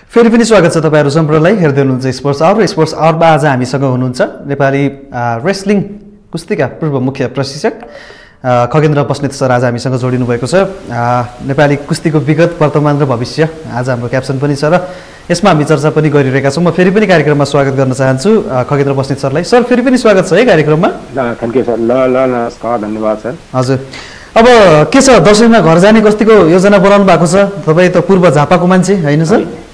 फेरि पनि स्वागत छ तपाईहरु सम्पूर्णलाई। हेर्दै हुनुहुन्छ स्पोर्ट्स आवर। स्पोर्ट्स आवरमा आज हामीसँग हुनुहुन्छ नेपाली रेस्लिङ कुस्तीका पूर्व मुख्य प्रशिक्षक खगेन्द्र बस्नेत सर आज हामीसँग जोडिनु भएको छ। नेपाली कुस्तीको विगत, वर्तमान र भविष्य आज हाम्रो क्याप्सन पनि छ र यसमा हामी चर्चा पनि गरिरहेका छौँ। म फेरि पनि कार्यक्रममा स्वागत गर्न चाहन्छु खगेन्द्र बस्नेत सरलाई। सर फेरि पनि स्वागत छ है कार्यक्रममा। Thank you sir. नमस्कार, धन्यवाद सर। हजुर, अब के छ, दशैंमा घर जाने कतिको योजना बनाउनु भएको छ? तपाईँ त पूर्व झापाको मान्छे हैन सर?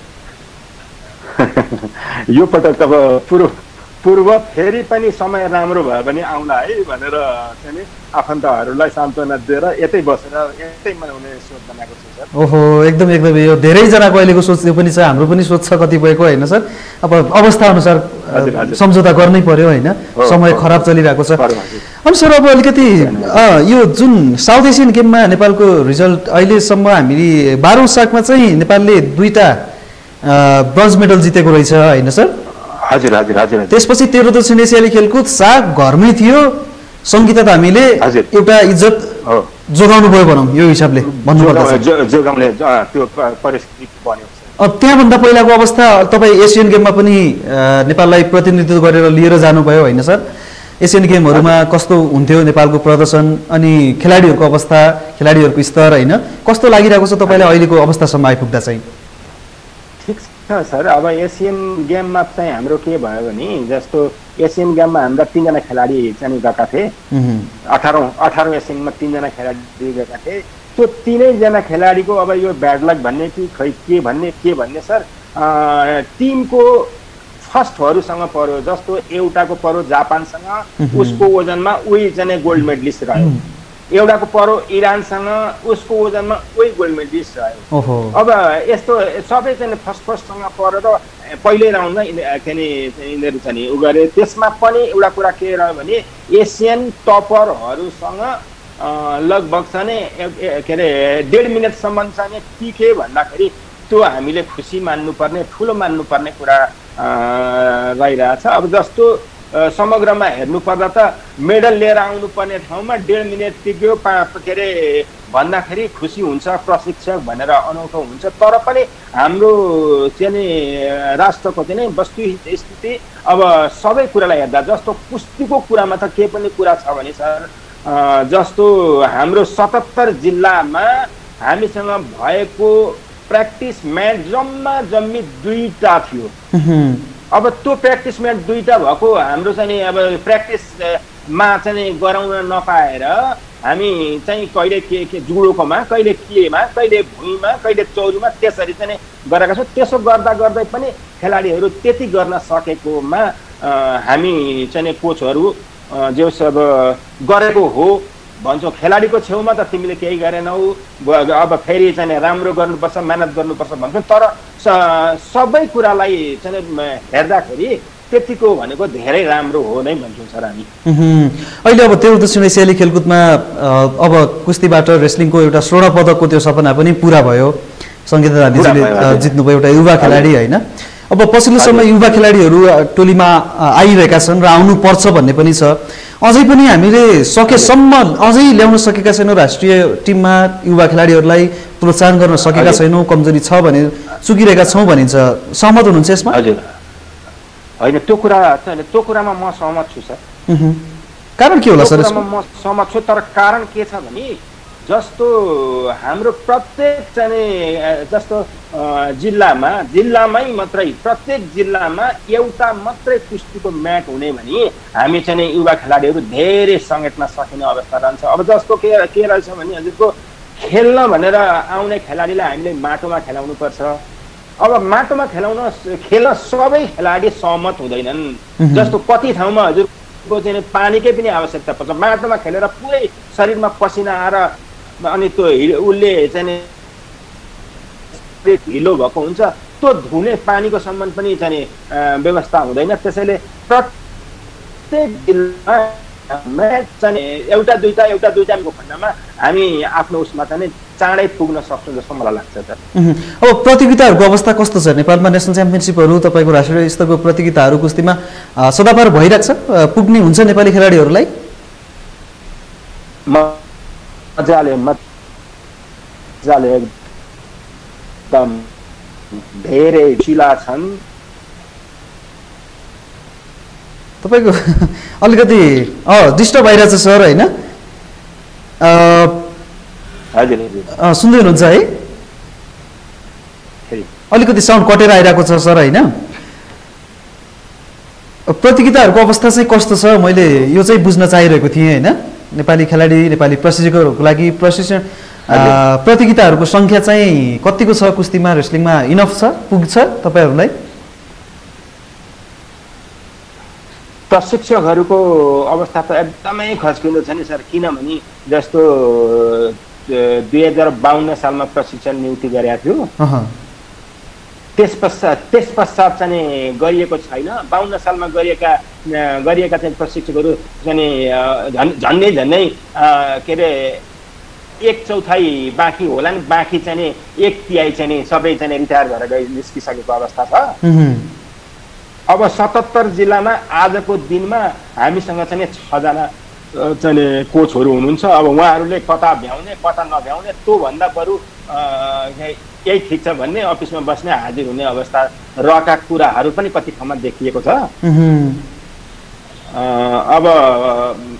यो पटक अब पूर्व फेरि पनि समय राम्रो भयो भने आउला है भनेर चाहिँ आफन्तहरूलाई सान्त्वना दिएर यतै बसेर यतै मनाउने सोच बनाएको छु सर। ओहो, एकदम यो धेरैजनाको अहिलेको सोच यो पनि छ, हाम्रो पनि सोच छ कतिपयको हैन सर। अब अवस्था अनुसार सम्झौता गर्नै पर्यो हैन, समय खराब चलिरहेको छ। अनि सर अब अलिकति यो जुन साउथ एसियन गेममा नेपालको रिजल्ट अहिलेसम्म हामीले 12औं साकमा चाहिँ नेपालले 2टा ब्रोन्ज मेडल जितेको रहेछ हैन सर? हजुर हजुर हजुर। त्यसपछि 13 दक्षिण एसियाली खेलकुद साग घरमै थियो। संगीता त हामीले एउटा इज्जत जोगाउनु भयो भनौँ, यो हिसाबले भन्नुपर्दा जोगाउने त्यो परिस्थिति बन्यो। अब त्यहाँभन्दा पहिलाको अवस्था, तपाईँ एसियन गेममा पनि नेपाललाई प्रतिनिधित्व गरेर लिएर जानुभयो हैन सर? एसियन गेमहरूमा कस्तो हुन्थ्यो नेपालको प्रदर्शन अनि खेलाडीहरूको अवस्था, खेलाडीहरूको स्तर हैन कस्तो लागिरहेको छ तपाईँलाई अहिलेको अवस्थासम्म आइपुग्दा चाहिँ? ठिक छ सर। अब एसियन गेममा चाहिँ हाम्रो के भयो भने, जस्तो एसियन गेममा हाम्रा 3जना खेलाडी चाहिँ गएका थिए। 18औं एसियनमा 3जना खेलाडी गएका थिए। त्यो 3जना खेलाडीको अब यो ब्याड लक भन्ने कि खै के भन्ने सर, टिमको फर्स्टहरूसँग पर्यो। जस्तो एउटाको पर्यो जापानसँग, उसको वजनमा उही चाहिँ गोल्ड मेडलिस्ट रह्यो। एउटाको पर्यो इरानसँग, उसको वजनमा उही गोल्ड मेडलिस्ट रह्यो। अब यस्तो सबै चाहिँ फर्स्टसँग परेर पहिल्यै राउन्डमा यिनीहरू चाहिँ उ गरे। त्यसमा पनि एउटा कुरा के रह्यो भने एसियन टपरहरूसँग लगभग चाहिँ के अरे 1.5 मिनटसम्म चाहिँ टिके भन्दाखेरि त्यो हामीले खुसी मान्नुपर्ने, ठुलो मान्नुपर्ने कुरा रहिरहेछ। अब जस्तो समग्रमा हेर्नुपर्दा त मेडल लिएर आउनुपर्ने ठाउँमा 1.5 मिनट टिक्यो के अरे भन्दाखेरि खुसी हुन्छ प्रशिक्षक भनेर अनौठो हुन्छ। तर पनि हाम्रो चाहिँ राष्ट्रको चाहिँ वस्तुस्थिति अब सबै कुरालाई हेर्दा, जस्तो कुस्तीको कुरामा त के पनि कुरा छ भने सर, जस्तो हाम्रो 77 जिल्लामा हामीसँग भएको प्र्याक्टिस म्याच जम्मी 2टा थियो। अब त्यो प्र्याक्टिस म्याच 2टा भएको हाम्रो चाहिँ अब प्र्याक्टिसमा चाहिँ गराउन नपाएर हामी चाहिँ कहिले के जुडोकोमा, कहिले केमा, कहिले भुइँमा, कहिले चौरीमा त्यसरी चाहिँ गरेका छौँ। त्यसो गर्दै पनि खेलाडीहरू त्यति गर्न सकेकोमा हामी चाहिँ कोचहरू जो सब गरेको हो भन्छौँ। खेलाडीको छेउमा त तिमीले केही गरेनौ, अब फेरि चाहिँ राम्रो गर्नुपर्छ, मेहनत गर्नुपर्छ भन्छौँ। तर सबै कुरालाई चाहिँ हेर्दाखेरि त्यतिको भनेको धेरै राम्रो हो नै भन्छौँ सर हामी। अहिले अब 13 दक्षिण एसियाली खेलकुदमा अब कुस्तीबाट रेस्लिङको एउटा स्वर्ण पदकको त्यो सपना पनि पुरा भयो। संगीता दाजुले जित्नुभयो, एउटा युवा खेलाडी हैन? अब पछिल्लो समय युवा खेलाडीहरू टोलीमा आइरहेका छन् र आउनु पर्छ भन्ने पनि छ। अझै पनि हामीले सकेसम्म अझै ल्याउन सकेका छैनौँ राष्ट्रिय टिममा युवा खेलाडीहरूलाई प्रोत्साहन गर्न सकेका छैनौँ, कमजोरी छ भने चुकिरहेका छौँ भनिन्छ। सहमत हुनुहुन्छ यसमा? हजुर होइन, त्यो कुरामा म सहमत छु सर। कारण के होला सर? म सहमत छु, तर कारण के छ भने जस्तो हाम्रो प्रत्येक चाहिँ जस्तो जिल्लामै मात्रै प्रत्येक जिल्लामा एउटा मात्रै कुस्तीको म्याच हुने भने हामी चाहिँ युवा खेलाडीहरू धेरै समेट्न सकिने अवस्था रहन्छ। अब जस्तो के रहेछ भने हजुरको खेल्न भनेर आउने खेलाडीलाई हामीले माटोमा खेलाउनु पर्छ। अब माटोमा खेल्न सबै खेलाडी सहमत हुँदैनन्। जस्तो कति ठाउँमा हजुरको चाहिँ पानीकै पनि आवश्यकता पर्छ। माटोमा खेलेर पुरै शरीरमा पसिना आएर अनि त्यो उसले चाहिँ ढिलो भएको हुन्छ, त्यो धुने पानीको सम्बन्ध पनि चाहिँ व्यवस्था हुँदैन। त्यसैले प्रत्येक जिल्लामा म्याच चाहिँ एउटा दुईटाको खण्डमा हामी आफ्नो उसमा चाहिँ चाँडै पुग्न सक्छौँ जस्तो मलाई लाग्छ सर। अब प्रतियोगिताहरूको अवस्था कस्तो छ नेपालमा? नेसनल च्याम्पियनसिपहरू, तपाईँको राष्ट्रिय स्तरको प्रतियोगिताहरू कुस्तीमा सदाबार भइरहेको छ? पुग्ने हुन्छ नेपाली खेलाडीहरूलाई? मजाले एकदम धेरै चिला छन्। तपाईको अलिकति डिस्टर्ब भइरहेछ सर हैन? हजुर हजुर सुन्दै हुनुहुन्छ है? अलिकति साउन्ड कटेर आइरहेको छ सर हैन? प्रतियोगिताहरूको अवस्था चाहिँ कस्तो छ मैले यो चाहिँ बुझ्न चाहिरहेको थिएँ हैन? नेपाली खेलाडी नेपाली प्रशिक्षकहरूको लागि प्रशिक्षण प्रतियोगिताहरूको संख्या चाहिँ कतिको छ कुस्तीमा रेस्लिङमा इनफ छ पुग्छ तपाईहरुलाई? प्रशिक्षकहरूको अवस्था त एकदमै खस्किँदो छ नि सर, किनभने जस्तो 2052 सालमा प्रशिक्षण नियुक्ति गरेका थियो, त्यस पश्चात चाहिँ गरिएको छैन। 52 सालमा गरिएका चाहिँ प्रशिक्षकहरू चाहिँ झन्डै के अरे 1/4 बाँकी होला नि, बाँकी चाहिँ 1/3 चाहिँ सबै चाहिँ रिटायर भएर निस्किसकेको अवस्था छ। अब 77 जिल्लामा आजको दिनमा हामीसँग चाहिँ 6 जना चाहिँ कोचहरू हुनुहुन्छ। अब उहाँहरूले कता भ्याउने कता नभ्याउने त्यो भन्दा बरु यही ठिक छ भन्ने अफिसमा बस्ने हाजिर हुने अवस्था रहेका कुराहरू पनि कति ठाउँमा देखिएको छ। अब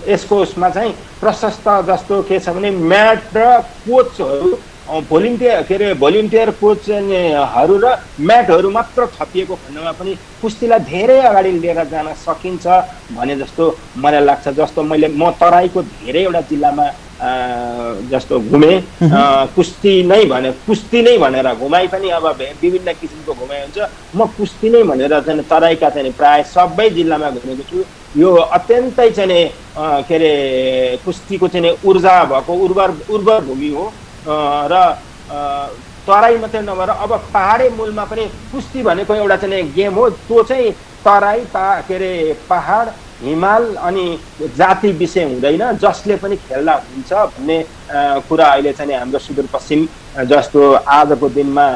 यसको उसमा चाहिँ प्रशस्त जस्तो के छ भने म्याट र कोचहरू भोलिन्टियर कोचहरू र म्याटहरू मात्र थपिएको खण्डमा पनि कुस्तीलाई धेरै अगाडि लिएर जान सकिन्छ भने जस्तो मलाई लाग्छ। जस्तो म तराईको धेरैवटा जिल्लामा जस्तो घुमे, कुस्ती नै भनेर घुमाइ पनि अब विभिन्न किसिमको घुमाइ हुन्छ। म कुस्ती नै भनेर चाहिँ तराईका चाहिँ प्राय सबै जिल्लामा घुमेको छु। यो अत्यन्तै चाहिँ के अरे कुस्तीको चाहिँ ऊर्जा भएको उर्वर भूमि हो र तराई मात्रै नभएर अब पहाडे मूलमा पनि कुस्ती भनेको एउटा चाहिँ गेम हो। त्यो चाहिँ तराई के अरे पहाड हिमाल अनि जाति विषय हुँदैन, जसले पनि खेल्दा हुन्छ भन्ने कुरा अहिले चाहिँ हाम्रो सुदूरपश्चिम जस्तो आजको दिनमा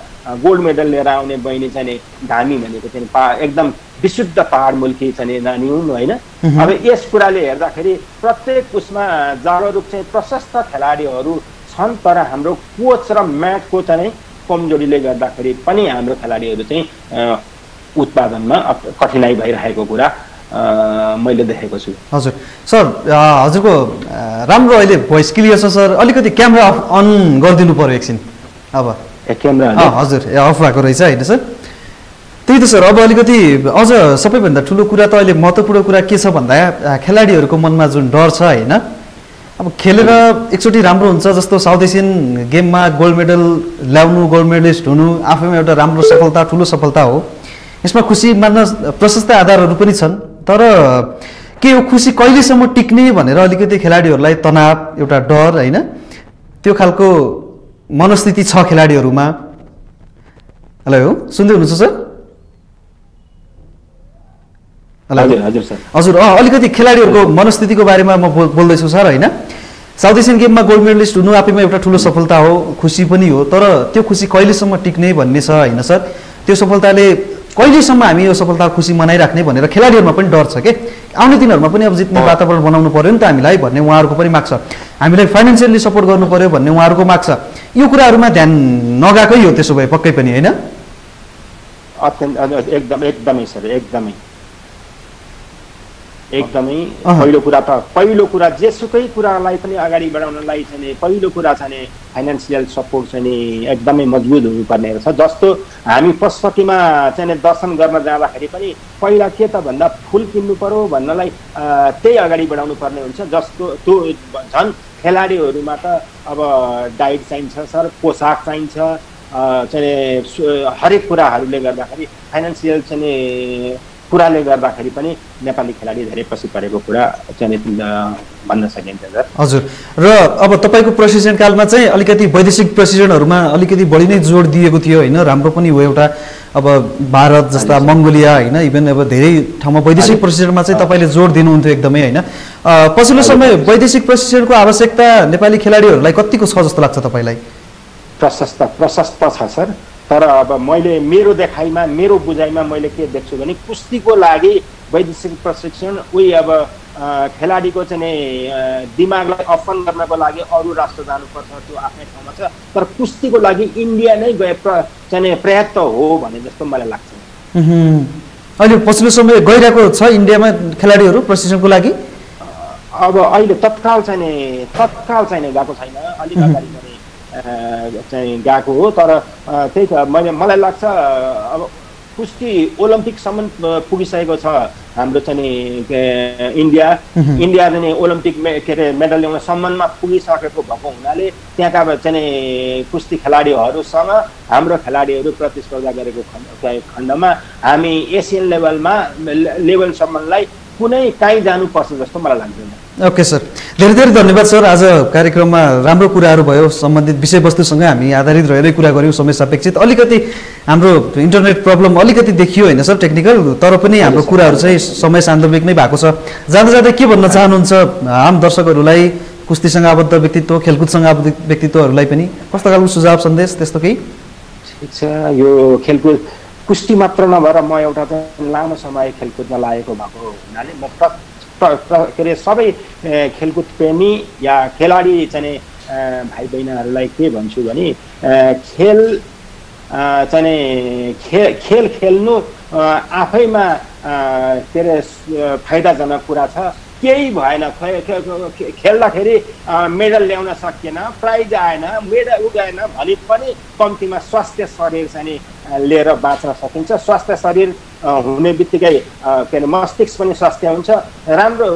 गोल्ड मेडल लिएर आउने बहिनी चाहिँ धामी भनेको चाहिँ एकदम विशुद्ध पहाड मुल्की चाहिँ नानी हुन् होइन। अब यस कुराले हेर्दाखेरि प्रत्येक उसमा जागरुक चाहिँ प्रशस्त खेलाडीहरू छन्, तर हाम्रो कोच र म्याटको चाहिँ कमजोरीले गर्दाखेरि पनि हाम्रो खेलाडीहरू चाहिँ उत्पादनमा कठिनाई भइरहेको कुरा मैले देखेको छु। हजुर सर, हजुरको राम्रो अहिले भोइस क्लियर छ सर। अलिकति क्यामेरा अन गरिदिनु पर्यो एकछिन। अब क्यामेरा हजुर अफ भएको रहेछ होइन सर? त्यही त सर। अब अलिकति अझ सबैभन्दा ठुलो कुरा त अहिले महत्त्वपूर्ण कुरा के छ भन्दा खेलाडीहरूको मनमा जुन डर छ होइन, अब खेलेर एकचोटि राम्रो हुन्छ जस्तो साउथ एसियन गेममा गोल्ड मेडल ल्याउनु, गोल्ड मेडलिस्ट हुनु आफैमा एउटा राम्रो सफलता, ठुलो सफलता हो। यसमा खुसी मान्न प्रशस्त आधारहरू पनि छन्, तर के यो खुसी कहिलेसम्म टिक्ने भनेर अलिकति खेलाडीहरूलाई तनाव, एउटा डर होइन, त्यो खालको मनस्थिति छ खेलाडीहरूमा। हेलो, सुन्दै हुनुहुन्छ सर? हजुर सर। हजुर अलिकति खेलाडीहरूको मनस्थितिको बारेमा म बोल्दैछु सर होइन। साउथ एसियन गेममा गोल्ड मेडलिस्ट हुनु आफैमा एउटा ठुलो सफलता हो, खुसी पनि हो, तर त्यो खुसी कहिलेसम्म टिक्ने भन्ने छ होइन सर? त्यो सफलताले कहिलेसम्म हामी यो सफलता खुसी मनाइराख्ने भनेर खेलाडीहरूमा पनि डर छ के। आउने दिनहरूमा पनि अब जित्ने वातावरण बनाउनु पर्यो नि त हामीलाई भन्ने उहाँहरूको पनि माग छ। हामीलाई फाइनेन्सियली सपोर्ट गर्नु पर्यो भन्ने उहाँहरूको माग छ। यो कुराहरूमा ध्यान नगएकै हो त्यसो भए पक्कै पनि होइन? एकदमै सर, एकदमै पहिलो कुरा जेसुकै कुरालाई पनि अगाडि बढाउनलाई चाहिँ पहिलो कुरा चाहिँ फाइनेन्सियल सपोर्ट चाहिँ एकदमै मजबुत हुनुपर्ने रहेछ। जस्तो हामी पशुपतिमा चाहिँ दर्शन गर्न जाँदाखेरि पनि पहिला के त भन्दा फुल किन्नु पर्यो भन्नलाई त्यही अगाडि बढाउनु पर्ने हुन्छ। जस्तो त्यो झन् खेलाडीहरूमा त अब डाइट चाहिन्छ सर, पोसाक चाहिन्छ, चाहिँ हरेक कुराहरूले गर्दाखेरि फाइनेन्सियल चाहिँ कुराले गर्दाखेरि पनि नेपाली खेलाडी धेरै पछि परेको कुरा चाहिँ भन्न सकिन्छ सर। हजुर, र अब तपाईँको प्रशिक्षण कालमा चाहिँ अलिकति वैदेशिक प्रशिक्षणहरूमा अलिकति बढी नै जोड दिएको थियो होइन? राम्रो पनि हो एउटा। अब भारत जस्ता मङ्गोलिया होइन, इभन अब धेरै ठाउँमा वैदेशिक प्रशिक्षणमा चाहिँ तपाईँले जोड दिनुहुन्थ्यो एकदमै होइन। पछिल्लो समय वैदेशिक प्रशिक्षणको आवश्यकता नेपाली खेलाडीहरूलाई कतिको छ जस्तो लाग्छ तपाईँलाई? प्रशस्त छ सर, तर अब मैले मेरो देखाइमा मेरो बुझाइमा मैले के देख्छु भने कुस्तीको लागि वैदेशिक प्रशिक्षण उही अब खेलाडीको चाहिँ दिमागलाई ओपन गर्नको लागि अरू राष्ट्र जानुपर्छ, त्यो आफ्नै ठाउँमा छ। तर कुस्तीको लागि इन्डिया नै चाहिँ पर्याप्त हो भने जस्तो मलाई लाग्छ। अहिले पछिल्लो समय गइरहेको छ इन्डियामा खेलाडीहरू प्रशिक्षणको लागि? अब अहिले तत्काल चाहिँ गएको छैन, अलिक अगाडि चाहिँ गएको हो। तर त्यही त मलाई लाग्छ अब कुस्ती ओलम्पिकसम्म पुगिसकेको छ हाम्रो चाहिँ इन्डिया चाहिँ ओलम्पिक के अरे मेडल ल्याउने सम्मानमा पुगिसकेको भएको हुनाले त्यहाँका चाहिँ कुस्ती खेलाडीहरूसँग हाम्रो खेलाडीहरू प्रतिस्पर्धा गरेको खण्डमा हामी एसियन लेभलसम्मलाई कुनै काहीँ जानुपर्छ जस्तो मलाई लाग्दैन। ओके सर, धेरै धेरै धन्यवाद सर। आज कार्यक्रममा राम्रो कुराहरू भयो, सम्बन्धित विषयवस्तुसँग हामी आधारित रहेरै कुरा गऱ्यौँ, समय सापेक्षित। अलिकति हाम्रो इन्टरनेट प्रब्लम अलिकति देखियो होइन सर, टेक्निकल, तर पनि हाम्रो कुराहरू चाहिँ समय सान्दर्भिक नै भएको छ। जाँदा जाँदै के भन्न चाहनुहुन्छ आम दर्शकहरूलाई, कुस्तीसँग आबद्ध व्यक्तित्व, खेलकुदसँग आबद्ध व्यक्तित्वहरूलाई पनि कस्तो खालको सुझाव सन्देश त्यस्तो केही? ठिक छ, यो खेलकुद कुस्ती मात्र नभएर म एउटा चाहिँ लामो समय खेलकुदमा लागेको भएको हुनाले म के अरे सबै खेलकुद प्रेमी या खेलाडी चाहिँ भाइ बहिनीहरूलाई के भन्छु भने खेल चाहिँ खेल खेल्नु आफैमा के अरे फाइदाजनक कुरा छ। केही भएन, खेल्दाखेरि मेडल ल्याउन सकिएन, प्राइज आएन, मेडल उगाएन भने पनि कम्तीमा स्वास्थ्य शरीर चाहिँ लिएर बाँच्न सकिन्छ। स्वास्थ्य शरीर हुने बित्तिकै के अरे मस्तिष्क पनि स्वास्थ्य हुन्छ। राम्रो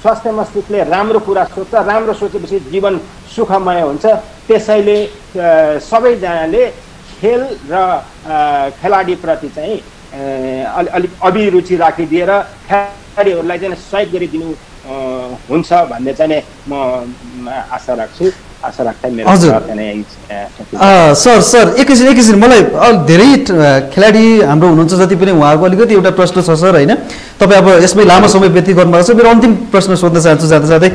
स्वास्थ्य मस्तिष्कले राम्रो कुरा सोच्छ, राम्रो सोचेपछि जीवन सुखमय हुन्छ। त्यसैले सबैजनाले खेल र खेलाडीप्रति चाहिँ अलिक अभिरुचि राखिदिएर खेलाडीहरूलाई चाहिँ सहयोग गरिदिनु हुन्छ भन्ने चाहिँ म आशा राख्छु। सर एकैछिन मलाई धेरै खेलाडी हाम्रो हुनुहुन्छ जति पनि उहाँहरूको अलिकति एउटा प्रश्न छ सर होइन, तपाईँ अब यसमै लामो समय व्यतीत गर्नुभएको छ। मेरो अन्तिम प्रश्न सोध्न चाहन्छु जाँदा जाँदै,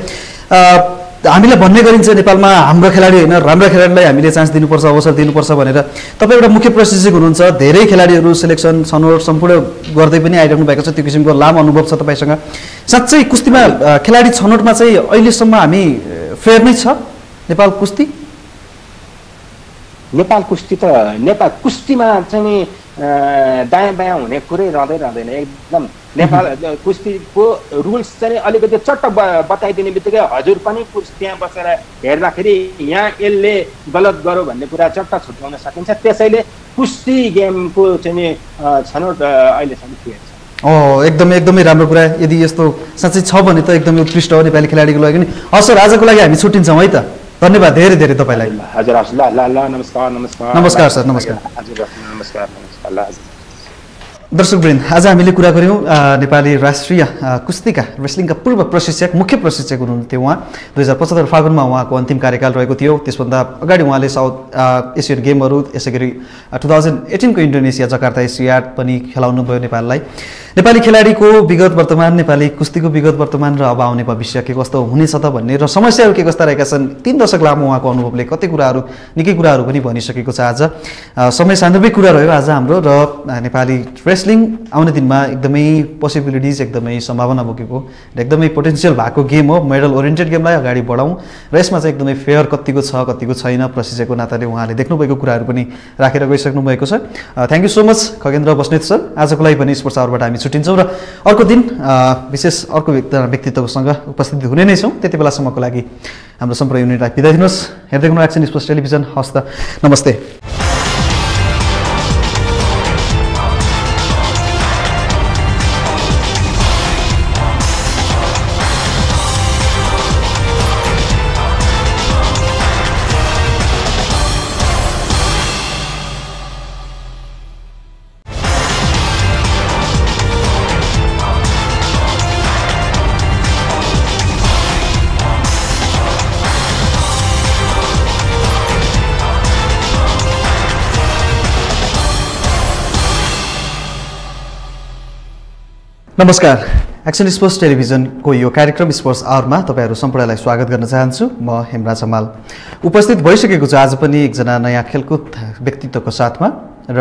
हामीलाई भन्ने गरिन्छ नेपालमा हाम्रो खेलाडी होइन, राम्रो खेलाडीलाई हामीले चान्स दिनुपर्छ, अवसर दिनुपर्छ भनेर। तपाईँ एउटा मुख्य प्रशिक्षक हुनुहुन्छ, धेरै खेलाडीहरू सिलेक्सन छनौट सम्पूर्ण गर्दै पनि आइरहनु भएको छ, त्यो किसिमको लामो अनुभव छ तपाईँसँग। साँच्चै कुस्तीमा खेलाडी छनौटमा चाहिँ अहिलेसम्म हामी फेयर नै छ नेपाल कुस्ती? नेपाल कुस्तीमा चाहिँ दायाँ बायाँ हुने कुरै रहँदैन एकदम। नेपाल कुस्तीको रुल्स चाहिँ अलिकति चट्ट बताइदिने बित्तिकै हजुर पनि त्यहाँ बसेर हेर्दाखेरि यहाँ यसले गलत गर्यो भन्ने कुरा चट्ट छुट्याउन सकिन्छ। त्यसैले कुस्ती गेमको चाहिँ छनौट अहिलेसम्म क्लियर छ। एकदमै राम्रो कुरा। यदि यस्तो साँच्चै छ भने त एकदमै उत्कृष्ट हो नेपाली खेलाडीको लागि नि। सर आजको लागि हामी छुट्टिन्छौँ है त, धन्यवाद धेरै धेरै तपाईँलाई। हजुर हस्, ल नमस्कार सर, नमस्कार। हजुर नमस्कार ल। दर्शकवृन्द, आज हामीले कुरा गऱ्यौँ नेपाली राष्ट्रिय कुस्तीका रेस्लिङका पूर्व प्रशिक्षक, मुख्य प्रशिक्षक हुनुहुन्थ्यो उहाँ। 2075 फागुनमा उहाँको अन्तिम कार्यकाल रहेको थियो। त्यसभन्दा अगाडि उहाँले साउथ एसियन गेमहरू, यसै गरी 2018 को इन्डोनेसिया जकार्ता एसियाड पनि खेलाउनु भयो नेपाललाई। नेपाली खेलाडीको विगत वर्तमान, नेपाली कुस्तीको विगत वर्तमान र अब आउने भविष्य के कस्तो हुनेछ त भन्ने र समस्याहरू के कस्ता रहेका छन्, 3 दशक लामो उहाँको अनुभवले कति कुराहरू, निकै कुराहरू पनि भनिसकेको छ। आज समय सान्दर्भिक कुरा रह्यो आज हाम्रो, र नेपाली रेस्लिङ आउने दिनमा एकदमै पोसिबिलिटिज, एकदमै सम्भावना बोकेको र एकदमै पोटेन्सियल भएको गेम हो। मेडल ओरिएन्टेड गेमलाई अगाडि बढाउँ र यसमा चाहिँ एकदमै फेयर कतिको छ कतिको छैन, प्रशिक्षकको नाताले उहाँले देख्नुभएको कुराहरू पनि राखेर गइसक्नु भएको छ। Thank you so much Khagendra Basnet sir. आजको लागि पनि स्पोर्ट्स आवरबाट हामी छुट्टिन्छौँ र अर्को दिन विशेष अर्को व्यक्तित्वसँग उपस्थित हुने नै छौँ। त्यति बेलासम्मको लागि हाम्रो सम्पूर्ण युनिटलाई बिदा दिनुहोस्। हेर्दै गर्नु एक्सन स्पोर्ट्स टेलिभिजन। हस् त, नमस्ते। नमस्कार, एक्सन स्पोर्ट्स टेलिभिजनको यो कार्यक्रम स्पोर्ट्स आवरमा तपाईँहरू सम्पूर्णलाई स्वागत गर्न चाहन्छु। म हेमराज हमाल उपस्थित भइसकेको छु आज पनि एकजना नयाँ खेलकुद व्यक्तित्वको साथमा। र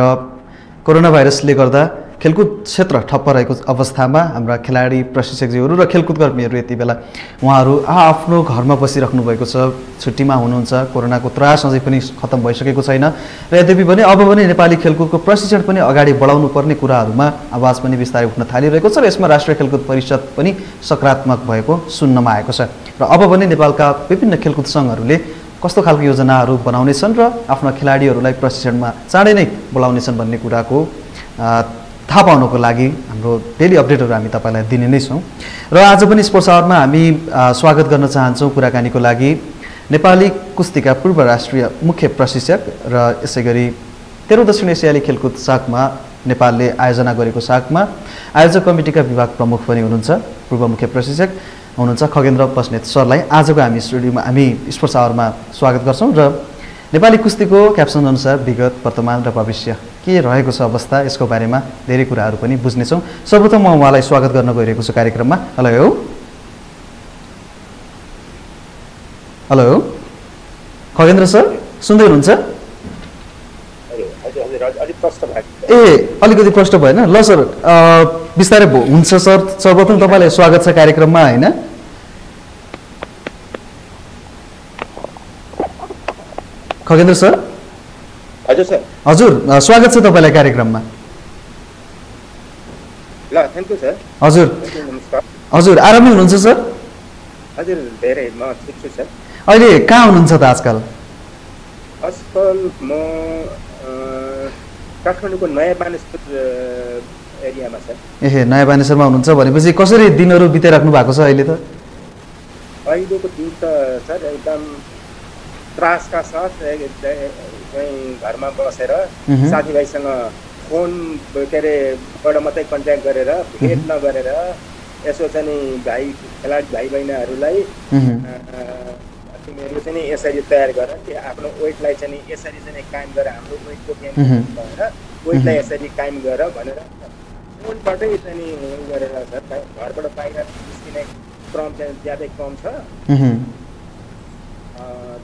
कोरोना भाइरसले गर्दा खेलकुद क्षेत्र ठप्प रहेको अवस्थामा हाम्रा खेलाडी प्रशिक्षकज्यूहरू र खेलकुद कर्मीहरू यति बेला उहाँहरू आफ्नो घरमा बसिराख्नु भएको छ, छुट्टीमा हुनुहुन्छ। कोरोनाको त्रास अझै पनि खत्तम भइसकेको छैन र यद्यपि पनि अब पनि नेपाली खेलकुदको प्रशिक्षण पनि अगाडि बढाउनु पर्ने कुराहरूमा आवाज पनि बिस्तारै उठ्न थालिरहेको छ र यसमा राष्ट्रिय खेलकुद परिषद पनि सकारात्मक भएको सुन्नमा आएको छ र अब पनि नेपालका विभिन्न खेलकुद सङ्घहरूले कस्तो खालको योजनाहरू बनाउनेछन् र आफ्ना खेलाडीहरूलाई प्रशिक्षणमा चाँडै नै बोलाउनेछन् भन्ने कुराको थाहा पाउनको लागि हाम्रो डेली अपडेटहरू हामी तपाईँलाई दिने नै छौँ। र आज पनि स्पोर्ट्स आवरमा हामी स्वागत गर्न चाहन्छौँ कुराकानीको लागि नेपाली कुस्तीका पूर्व राष्ट्रिय मुख्य प्रशिक्षक र यसै गरी 13औं दक्षिण एसियाली खेलकुद शाखामा नेपालले आयोजना गरेको शाखामा आयोजक कमिटीका विभाग प्रमुख पनि हुनुहुन्छ, पूर्व मुख्य प्रशिक्षक हुनुहुन्छ खगेन्द्र बस्नेत सरलाई आजको हामी स्टुडियोमा हामी स्पोर्ट्स आवरमा स्वागत गर्छौँ र नेपाली कुस्तीको क्याप्सन अनुसार विगत, वर्तमान र भविष्य के रहेको छ अवस्था यसको बारेमा धेरै कुराहरू पनि बुझ्नेछौँ। सर्वप्रथम म उहाँलाई स्वागत गर्न गइरहेको छु कार्यक्रममा। हेलो हेलो खगेन्द्र सर सुन्दै हुनुहुन्छ? ए अलिकति प्रष्ट भएन ल सर, बिस्तारै हुन्छ सर। सर्वप्रथम तपाईँलाई स्वागत छ कार्यक्रममा होइन? खगेन्द्र सर हजुर सर। हजुर स्वागत छ तपाईँलाई कार्यक्रममा। ल थ्याङ्क यू सर। हजुर नमस्कार। हजुर आरामै हुनुहुन्छ सर? हजुर धेरै म ठिक छु सर। अहिले कहाँ हुनुहुन्छ त आजकल? आजकल म काठमाडौँको नयाँ बानेश्वर एरियामा छ। ए नयाँ बानेश्वरमा हुनुहुन्छ भनेपछि कसरी दिनहरू बिताइराख्नु भएको छ अहिले त? अहिलेको दिन त सर एकदम त्रासका साथ घरमा बसेर साथीभाइसँग फोन के अरे बाट मात्रै कन्ट्याक्ट गरेर भेट नगरेर यसो चाहिँ भाइ खेलाडी भाइ बहिनीहरूलाई तिमीहरू चाहिँ यसरी तयार गर कि आफ्नो वेटलाई चाहिँ यसरी चाहिँ कायम गरेर हाम्रो वेटको गेम भएर वेटलाई यसरी कायम गर भनेर फोनबाटै चाहिँ गरेर सर घरबाट बाहिर निस्किने क्रम चाहिँ ज्यादै कम छ।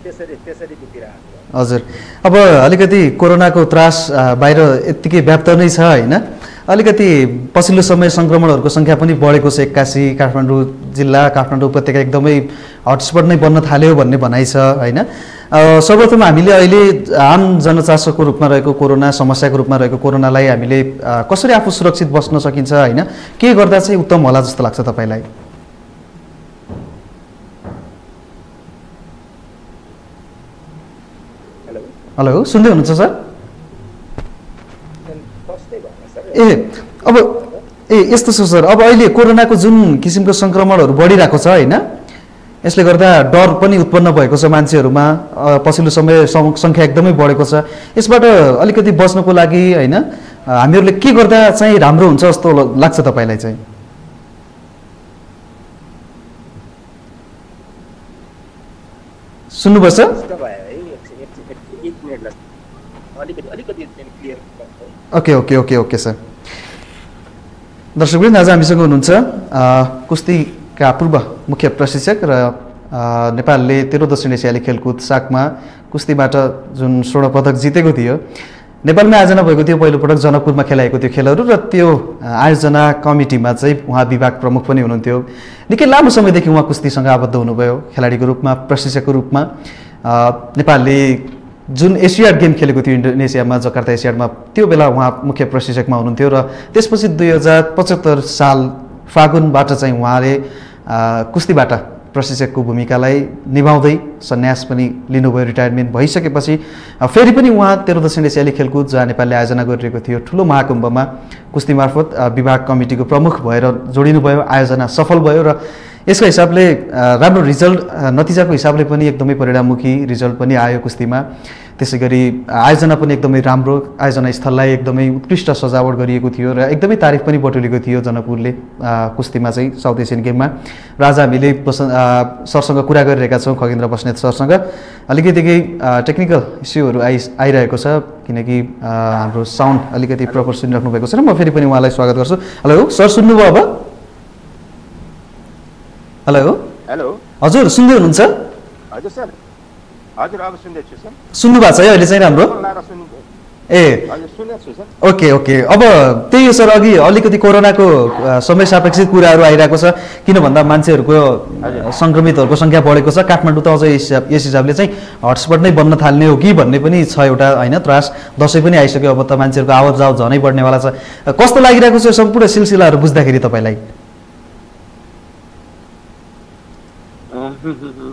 त्यसरी बितिरहेको। हजुर अब अलिकति कोरोनाको त्रास बाहिर यत्तिकै व्याप्त नै छ होइन? अलिकति पछिल्लो समय सङ्क्रमणहरूको सङ्ख्या पनि बढेको छ। 81 काठमाडौँ जिल्ला, काठमाडौँ उपत्यका एकदमै हटस्पट नै बन्न थाल्यो भन्ने भनाइ छ होइन? सर्वप्रथम हामीले अहिले आम जनचासोको रूपमा रहेको कोरोना, समस्याको रूपमा रहेको कोरोनालाई हामीले कसरी आफू सुरक्षित बस्न सकिन्छ होइन? के गर्दा चाहिँ उत्तम होला जस्तो लाग्छ तपाईँलाई? हेलो सुन्दै हुनुहुन्छ सर? ए अब यस्तो छ सर, अब अहिले कोरोनाको जुन किसिमको सङ्क्रमणहरू बढिरहेको छ होइन, यसले गर्दा डर पनि उत्पन्न भएको छ मान्छेहरूमा। पछिल्लो समय सङ्ख्या एकदमै बढेको छ। यसबाट अलिकति बच्नको लागि होइन हामीहरूले के गर्दा चाहिँ राम्रो हुन्छ जस्तो लाग्छ तपाईँलाई चाहिँ? सुन्नुपर्छ? Okay okay okay okay sir. दर्शकवृन्द आज हामीसँग हुनुहुन्छ कुस्तीका पूर्व मुख्य प्रशिक्षक र नेपालले 13औं दक्षिण एसियाली खेलकुद शाखामा कुस्तीबाट जुन स्वर्ण पदक जितेको थियो, नेपालमै आयोजना भएको थियो पहिलोपटक जनकपुरमा खेलाएको थियो खेलहरू र त्यो आयोजना कमिटीमा चाहिँ उहाँ विभाग प्रमुख पनि हुनुहुन्थ्यो। निकै लामो समयदेखि उहाँ कुस्तीसँग आबद्ध हुनुभयो खेलाडीको रूपमा, प्रशिक्षकको रूपमा। नेपालले जुन एसियाड गेम खेलेको थियो इन्डोनेसियामा, जकार्ता एसियाडमा, त्यो बेला उहाँ मुख्य प्रशिक्षकमा हुनुहुन्थ्यो र त्यसपछि 2075 साल फागुनबाट चाहिँ उहाँले कुस्तीबाट प्रशिक्षकको भूमिकालाई निभाउँदै सन्यास पनि लिनुभयो। रिटायरमेन्ट भइसकेपछि फेरि पनि उहाँ 13औं दक्षिण एसियाली खेलकुद जहाँ नेपालले आयोजना गरिरहेको थियो ठुलो महाकुम्भमा कुस्ती मार्फत विभाग कमिटीको प्रमुख भएर जोडिनु भयो। आयोजना सफल भयो र यसको हिसाबले राम्रो रिजल्ट, नतिजाको हिसाबले पनि एकदमै परिणाममुखी रिजल्ट पनि आयो कुस्तीमा। त्यसै गरी आयोजना पनि एकदमै राम्रो, आयोजना स्थललाई एकदमै उत्कृष्ट सजावट गरिएको थियो र एकदमै तारिफ पनि बटुलेको थियो जनकपुरले कुस्तीमा चाहिँ साउथ एसियन गेममा। र आज हामीले सरसँग कुरा गरिरहेका छौँ, खगेन्द्र बस्नेत सरसँग। अलिकति केही टेक्निकल इस्युहरू आइरहेको छ किनकि हाम्रो साउन्ड अलिकति प्रपर सुनिराख्नु भएको छ र म फेरि पनि उहाँलाई स्वागत गर्छु। हेलो सर, सुन्नुभयो अब? हेलो हेलो हजुर सुन्दै हुनुहुन्छ? हजुर सर, हजुर अब सुन्दैछु सर। सुन्नु भएको छ है अहिले चाहिँ राम्रो? ए हजुर सुनेको छु सर। ओके ओके, अब त्यही हो सर, अघि अलिकति कोरोनाको समय सापेक्षित कुराहरू आइरहेको छ, किन भन्दा मान्छेहरूको सङ्क्रमितहरूको सङ्ख्या बढेको छ। काठमाडौँ त अझै यस हिसाबले चाहिँ हटस्पट नै बन्न थाल्ने हो कि भन्ने पनि छ एउटा होइन त्रास। दसैँ पनि आइसक्यो, अब त मान्छेहरूको आवत जावत झनै बढ्नेवाला छ। कस्तो लागिरहेको छ सम्पूर्ण सिलसिलाहरू बुझ्दाखेरि तपाईँलाई?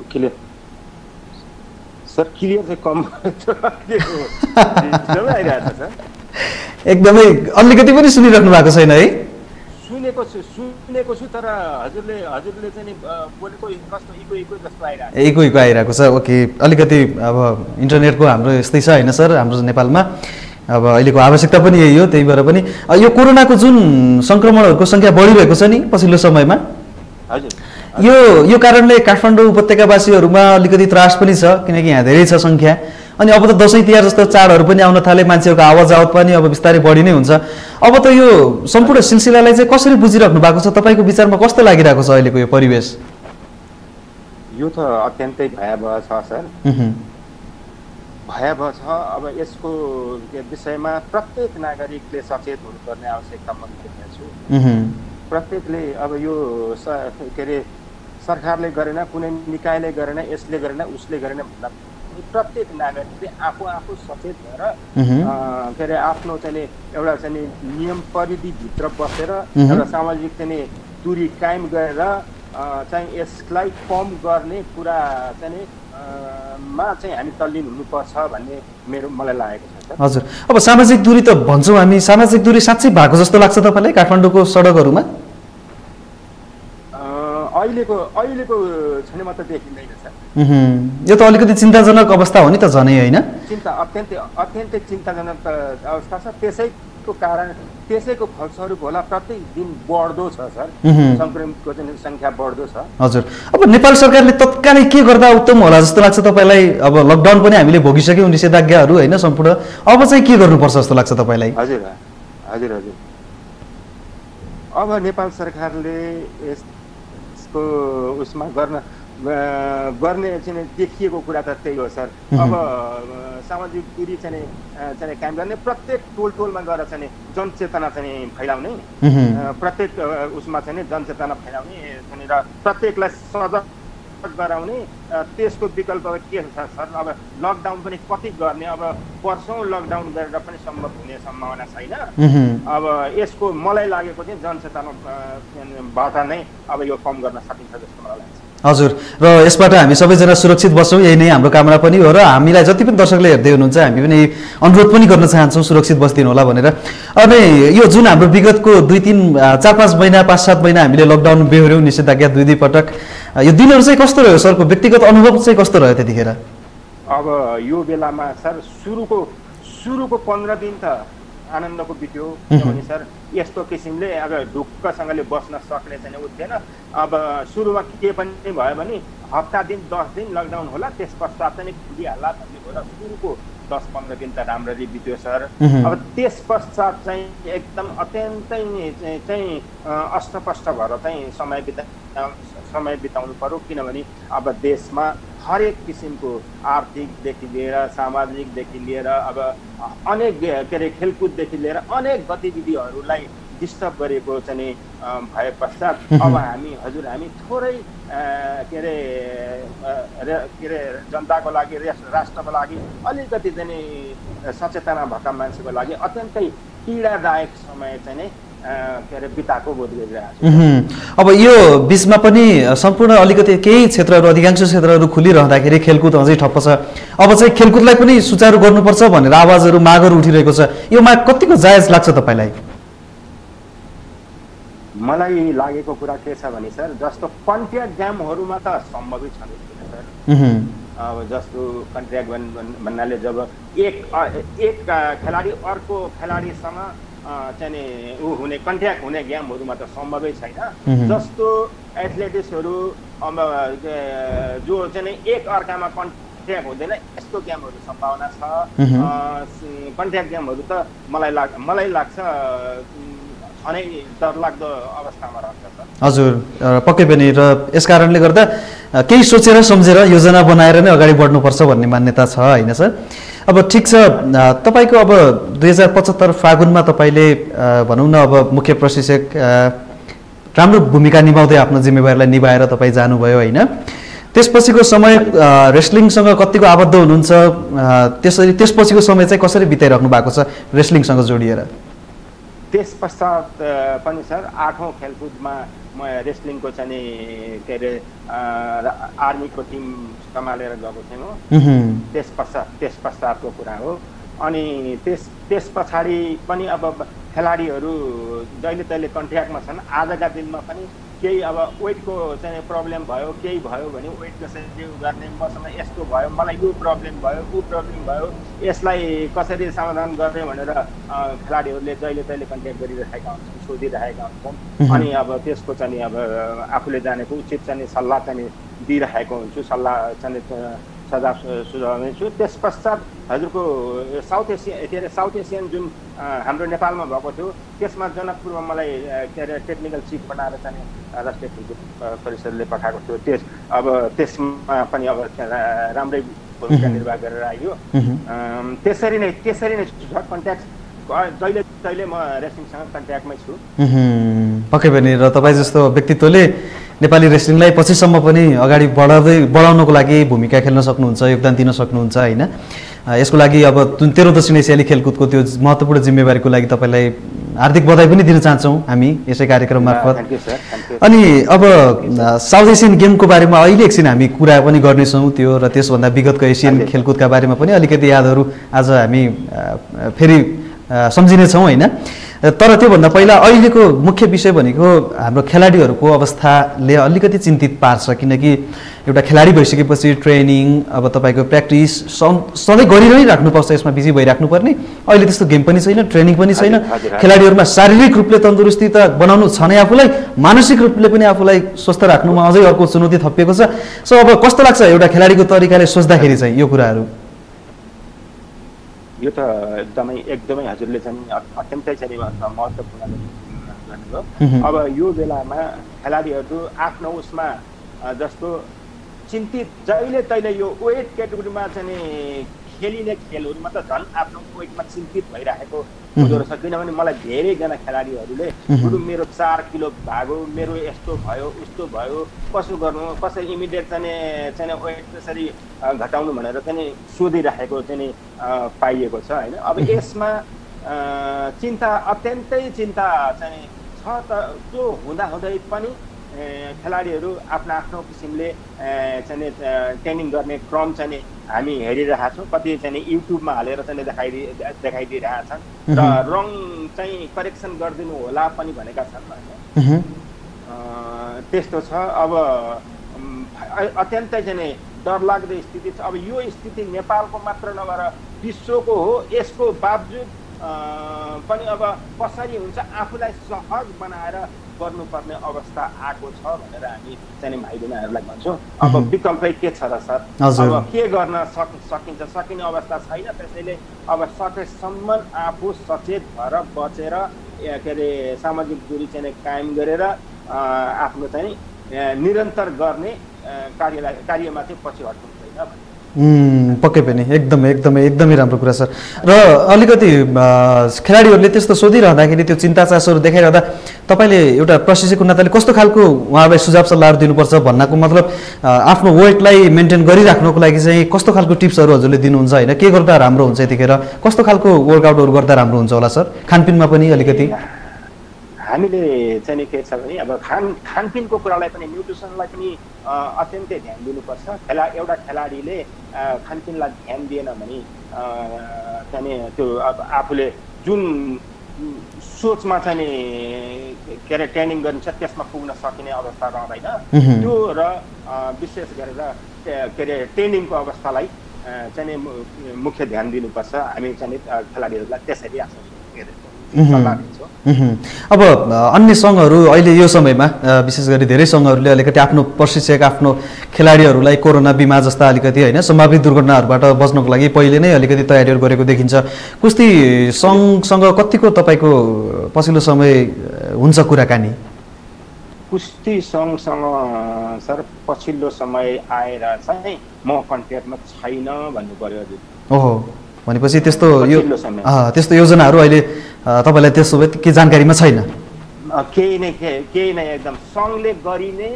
क्लियर सर, क्लियर चाहिँ कम एकदमै अलिकति पनि सुनिराख्नु भएको छैन है? सुनेको छु तर हजुरले चाहिँ बोलेको कस्तो इको जस्तो आइरहेको छ। इको आइरहेको छ। ओके, अलिकति अब इन्टरनेटको हाम्रो यस्तै छ होइन सर हाम्रो नेपालमा, अब अहिलेको आवश्यकता पनि यही हो। त्यही भएर पनि यो कोरोनाको जुन सङ्क्रमणहरूको सङ्ख्या बढिरहेको छ नि पछिल्लो समयमा, यो कारणले काठमाडौँ उपत्यकावासीहरूमा अलिकति त्रास पनि छ, किनकि यहाँ धेरै छ सङ्ख्या। अनि अब त दसैँ तिहार जस्तो चाडहरू पनि आउन थाले, मान्छेहरूको आवाज जावत पनि अब बिस्तारै बढी नै हुन्छ। अब त यो सम्पूर्ण सिलसिलालाई चाहिँ कसरी बुझिराख्नु भएको छ? तपाईँको विचारमा कस्तो लागिरहेको छ अहिलेको यो परिवेश? यो त अत्यन्तै भयावह छ सर, भयावह छ। अब यसको विषयमा प्रत्येक नागरिकले सचेत हुनुपर्ने आवश्यकता म देख्छु। प्रत्येकले अब यो के अरे सरकारले गरेन, कुनै निकायले गरेन, यसले गरेन, उसले गरेन भन्दा प्रत्येक नागरिकले आफू सचेत भएर के अरे आफ्नो चाहिँ एउटा चाहिँ नियम परिधिभित्र बसेर एउटा सामाजिक चाहिँ दूरी कायम गरेर चाहिँ यसलाई कम गर्ने कुरा चाहिँ मा चाहिँ हामी तल्लीन हुनुपर्छ भन्ने मलाई लागेको छ। हजुर, अब सामाजिक दूरी त भन्छौँ हामी, सामाजिक दूरी साँच्चै भएको जस्तो लाग्छ तपाईँलाई काठमाडौँको सडकहरूमा? अहिलेको क्षणमा त देखिँदैन सर। यो त अलिकति चिन्ताजनक अवस्था हो नि त झनै होइन? अत्यन्तै चिन्ताजनक अवस्था छ। त्यसैको फलस्वरूप होला प्रत्येक दिन बढ्दो छ सर, सङ्क्रमितको चाहिँ सङ्ख्या बढ्दो छ। हजुर, अब नेपाल सरकारले तत्कालै के गर्दा उत्तम होला जस्तो लाग्छ तपाईँलाई? अब लकडाउन पनि हामीले भोगिसक्यौँ, निषेधाज्ञाहरू होइन सम्पूर्ण, अब चाहिँ के गर्नुपर्छ जस्तो लाग्छ तपाईँलाई? हजुर, अब नेपाल सरकारले उसमा गर्ने चाहिँ देखिएको कुरा त त्यही हो सर। अब सामाजिक दूरी चाहिँ कायम गर्ने, प्रत्येक टोलमा गएर चाहिँ जनचेतना चाहिँ फैलाउने, प्रत्येक उसमा चाहिँ जनचेतना फैलाउने र प्रत्येकलाई सजग गराउने। त्यसको विकल्प के छ सर? अब लकडाउन पनि कति गर्ने? अब वर्षौँ लकडाउन गरेर पनि सम्भव हुने सम्भावना छैन। अब यसको मलाई लागेको चाहिँ जनचेतनाबाट नै अब यो कम गर्न सकिन्छ जस्तो मलाई लाग्छ। हजुर, र यसबाट हामी सबैजना सुरक्षित बस्छौँ, यही नै हाम्रो कामना पनि हो। र हामीलाई जति पनि दर्शकले हेर्दै हुनुहुन्छ हामी पनि अनुरोध पनि गर्न चाहन्छौँ सुरक्षित बस्दिनु होला भनेर। अनि यो जुन हाम्रो विगतको 4-5 महिना 5-7 महिना हामीले लकडाउन बेहोऱ्यौँ, निषेधाज्ञा 2 पटक, यो दिनहरू चाहिँ कस्तो रह्यो सरको व्यक्तिगत अनुभव चाहिँ कस्तो रह्यो त्यतिखेर? अब यो बेलामा सर सुरुको 15 दिन त आनन्दको बित्यो, किनभने सर यस्तो किसिमले अब ढुक्कसँगले बस्न सक्ने चाहिँ उ थिएन। अब सुरुमा के पनि भयो भने हप्ता दिन 10 दिन लकडाउन होला, त्यस पश्चात चाहिँ खुलिहाल्ला भन्ने भएर सुरुको 10-15 दिन त राम्ररी बित्यो सर। अब त्यस पश्चात चाहिँ एकदम अत्यन्तै चाहिँ अष्टपष्ट भएर चाहिँ समय बिताउनु पर्यो, किनभने अब देशमा हरेक किसिमको आर्थिकदेखि लिएर सामाजिकदेखि लिएर अब अनेक के अरे खेलकुददेखि लिएर अनेक गतिविधिहरूलाई डिस्टर्ब गरेको चाहिँ भए पश्चात अब हामी थोरै के अरे जनताको लागि, राष्ट्रको लागि अलिकति चाहिँ सचेतना भएका मान्छेको लागि अत्यन्तै पीडादायक समय चाहिँ के अरे बिताएको बोध गरिरहेको छु। अब यो बिचमा पनि सम्पूर्ण अलिकति केही क्षेत्रहरू, अधिकांश क्षेत्रहरू खुलिरहँदाखेरि खेलकुद अझै ठप्प छ। अब चाहिँ खेलकुदलाई पनि सुचारू गर्नुपर्छ भनेर आवाजहरू, मागहरू उठिरहेको छ। यो माग कतिको जायज लाग्छ तपाईँलाई? मलाई लागेको कुरा के छ भने सर, जस्तो कन्ट्र्याक्ट गेमहरूमा त सम्भवै छ सर। अब जस्तो कन्ट्र्याक्ट भन्नाले जब एक खेलाडी अर्को खेलाडीसँग चाहिँ ऊ हुने कन्ट्र्याक्ट हुने गेमहरूमा त सम्भवै छैन। जस्तो एथलेटिक्सहरू अब जो चाहिँ एक अर्कामा कन्ट्र्याक्ट हुँदैन, यस्तो गेमहरू सम्भावना छ। कन्ट्र्याक्ट गेमहरू त मलाई लाग्छ झनै डरलाग्दो अवस्थामा रहन्छ। हजुर, पक्कै पनि। र यस कारणले गर्दा केही सोचेर सम्झेर योजना बनाएर नै अगाडि बढ्नुपर्छ भन्ने मान्यता छ होइन सर? अब ठिक छ, तपाईँको अब 2075 फागुनमा तपाईँले भनौँ न अब मुख्य प्रशिक्षक राम्रो भूमिका निभाउँदै आफ्नो जिम्मेवारीलाई निभाएर तपाईँ जानुभयो होइन। त्यसपछिको समय रेस्लिङसँग कतिको आबद्ध हुनुहुन्छ, त्यसरी त्यसपछिको समय चाहिँ कसरी बिताइराख्नु भएको छ रेस्लिङसँग जोडिएर? त्यस पश्चात पनि सर 8औं खेलकुदमा म रेस्लिङको चाहिँ के अरे आर्मीको टिम सम्हालेर गएको थिएँ म। त्यस पश्चातको कुरा हो। अनि त्यस पछाडि पनि अब खेलाडीहरू जहिले तहिले कन्ट्र्याक्टमा छन्। आजका दिनमा पनि केही अब वेटको चाहिँ प्रब्लम भयो, केही भयो भने वेट कसरी गर्ने, मसँग यस्तो भयो, मलाई यो प्रब्लम भयो, ऊ प्रब्लम भयो, यसलाई कसरी समाधान गर्ने भनेर खेलाडीहरूले जहिले तहिले कन्ट्याक्ट गरिरहेका हुन्छन्, सोधिरहेका हुन्छन्। अनि अब त्यसको चाहिँ अब आफूले जानेको उचित चाहिँ सल्लाह चाहिँ दिइरहेको हुन्छु, सल्लाह चाहिँ सुझाव दिन्छु। त्यस पश्चात हजुरको साउथ एसियन जुन हाम्रो नेपालमा भएको थियो त्यसमा जनकपुरमा मलाई के अरे टेक्निकल चिफ बनाएर चाहिँ राष्ट्रिय खेलकुद परिषदले पठाएको थियो। त्यसमा पनि अब राम्रै भूमिका निर्वाह गरेर आयो। त्यसरी नै कन्ट्याक्ट जहिले तहिले म रेस्लिङसँग कन्ट्याक्टमै छु। पक्कै पनि। र तपाईँ जस्तो व्यक्तित्वले नेपाली रेस्लिङलाई पछिसम्म पनि अगाडि बढाउनको लागि भूमिका खेल्न सक्नुहुन्छ, योगदान दिन सक्नुहुन्छ होइन। यसको लागि अब 13औं दक्षिण एसियाली खेलकुदको त्यो महत्त्वपूर्ण जिम्मेवारीको लागि तपाईँलाई हार्दिक बधाई पनि दिन चाहन्छौँ हामी यसै कार्यक्रम मार्फत। अनि अब साउथ एसियन गेमको बारेमा अहिले एकछिन हामी कुरा पनि गर्नेछौँ त्यो, र त्यसभन्दा विगतको एसियन खेलकुदका बारेमा पनि अलिकति यादहरू आज हामी फेरि सम्झिनेछौँ होइन। तर त्योभन्दा पहिला अहिलेको मुख्य विषय भनेको हाम्रो खेलाडीहरूको अवस्थाले अलिकति चिन्तित पार्छ, किनकि एउटा खेलाडी भइसकेपछि ट्रेनिङ अब तपाईँको प्र्याक्टिस सधैँ गरिरहनै राख्नुपर्छ, यसमा बिजी भइराख्नुपर्ने। अहिले त्यस्तो गेम पनि छैन, ट्रेनिङ पनि छैन। खेलाडीहरूमा शारीरिक रूपले तन्दुरुस्ती त बनाउनु छ नै आफूलाई, मानसिक रूपले पनि आफूलाई स्वस्थ राख्नुमा अझै अर्को चुनौती थपिएको छ। सो अब कस्तो लाग्छ एउटा खेलाडीको तरिकाले सोच्दाखेरि चाहिँ यो कुराहरू? यो त एकदमै हजुरले चाहिँ अत्यन्तै चाहिँ महत्त्वपूर्ण गर्नुभयो। अब यो बेलामा खेलाडीहरू आफ्नो उसमा जस्तो चिन्तित जहिले तहिले यो वेट क्याटेगोरीमा चाहिँ खेलिने खेलहरूमा त झन् आफ्नो वेटमा चिन्तित भइरहेको हुँदो रहेछ। किनभने मलाई धेरैजना खेलाडीहरूले बरु मेरो 4 किलो भागो, मेरो यस्तो भयो उस्तो भयो, कसो गर्नु, कसरी इमिडिएट चाहिँ वेट कसरी घटाउनु भनेर चाहिँ सोधिरहेको चाहिँ पाइएको छ होइन। अब यसमा चिन्ता अत्यन्तै चिन्ता चाहिँ छ। त त्यो हुँदाहुँदै पनि खेलाडीहरू आफ्नो किसिमले चाहिँ ट्रेनिङ गर्ने क्रम चाहिँ हामी हेरिरहेका छौँ। कति चाहिँ युट्युबमा हालेर चाहिँ देखाइदिइरहेछन् र रङ चाहिँ करेक्सन गरिदिनु होला पनि भनेका छन् होइन। त्यस्तो छ। अब अत्यन्तै चाहिँ डरलाग्दो स्थिति छ। अब यो स्थिति नेपालको मात्र नभएर विश्वको हो। यसको बावजुद पनि अब कसरी हुन्छ आफूलाई सहज बनाएर गर्नुपर्ने अवस्था आएको छ भनेर हामी चाहिँ भाइ बहिनीहरूलाई भन्छौँ। अब विकल्पै के छ र सर? अब के गर्न सकिन्छ? सकिने अवस्था छैन। त्यसैले अब सकेसम्म आफू सचेत भएर बचेर के अरे सामाजिक दूरी चाहिँ कायम गरेर आफ्नो चाहिँ निरन्तर गर्ने कार्यमा चाहिँ पछि हट्नु हुँदैन। पक्कै पनि एकदमै राम्रो कुरा सर। र अलिकति खेलाडीहरूले त्यस्तो सोधिरहँदाखेरि त्यो चिन्ता चासोहरू देखाइरहँदा तपाईँले एउटा प्रशिक्षकको नाताले कस्तो खालको उहाँहरूलाई सुझाव सल्लाहहरू दिनुपर्छ भन्नाको मतलब आफ्नो वेटलाई मेन्टेन गरिराख्नुको लागि चाहिँ कस्तो खालको टिप्सहरू हजुरले दिनुहुन्छ होइन? के गर्दा राम्रो हुन्छ यतिखेर? कस्तो खालको वर्कआउटहरू गर्दा राम्रो हुन्छ होला सर? खानपिनमा पनि अलिकति हामीले चाहिँ के छ भने अब खानपिनको कुरालाई पनि न्युट्रिसनलाई पनि अत्यन्तै ध्यान दिनुपर्छ। एउटा खेलाडीले खानपिनलाई ध्यान दिएन भने चाहिँ त्यो अब आफूले जुन सोचमा चाहिँ के अरे ट्रेनिङ गरिन्छ त्यसमा पुग्न सकिने अवस्था रहँदैन त्यो। र विशेष गरेर के अरे ट्रेनिङको अवस्थालाई चाहिँ मुख्य ध्यान दिनुपर्छ। हामी चाहिँ खेलाडीहरूलाई त्यसरी सल्लाह दिन्छौँ। अब अन्य सङ्घहरू अहिले यो समयमा विशेष गरी धेरै सङ्घहरूले अलिकति आफ्नो प्रशिक्षक आफ्नो खेलाडीहरूलाई कोरोना बिमा जस्ता अलिकति होइन सम्भावित दुर्घटनाहरूबाट बच्नको लागि पहिले नै अलिकति तयारीहरू गरेको देखिन्छ। कुस्ती सङ्घसँग कतिको तपाईँको पछिल्लो समय हुन्छ कुराकानी? कुस्ती सङ्घसँग सर पछिल्लो समय आएर चाहिँ म कन्ट्याक्टमा छैन भन्नु पर्यो हजुर। ओहो, भनेपछि त्यस्तो यो त्यस्तो योजनाहरू अहिले तपाईँलाई त्यसो भए के जानकारीमा छैन? केही नै एकदम सङ्घले गरिने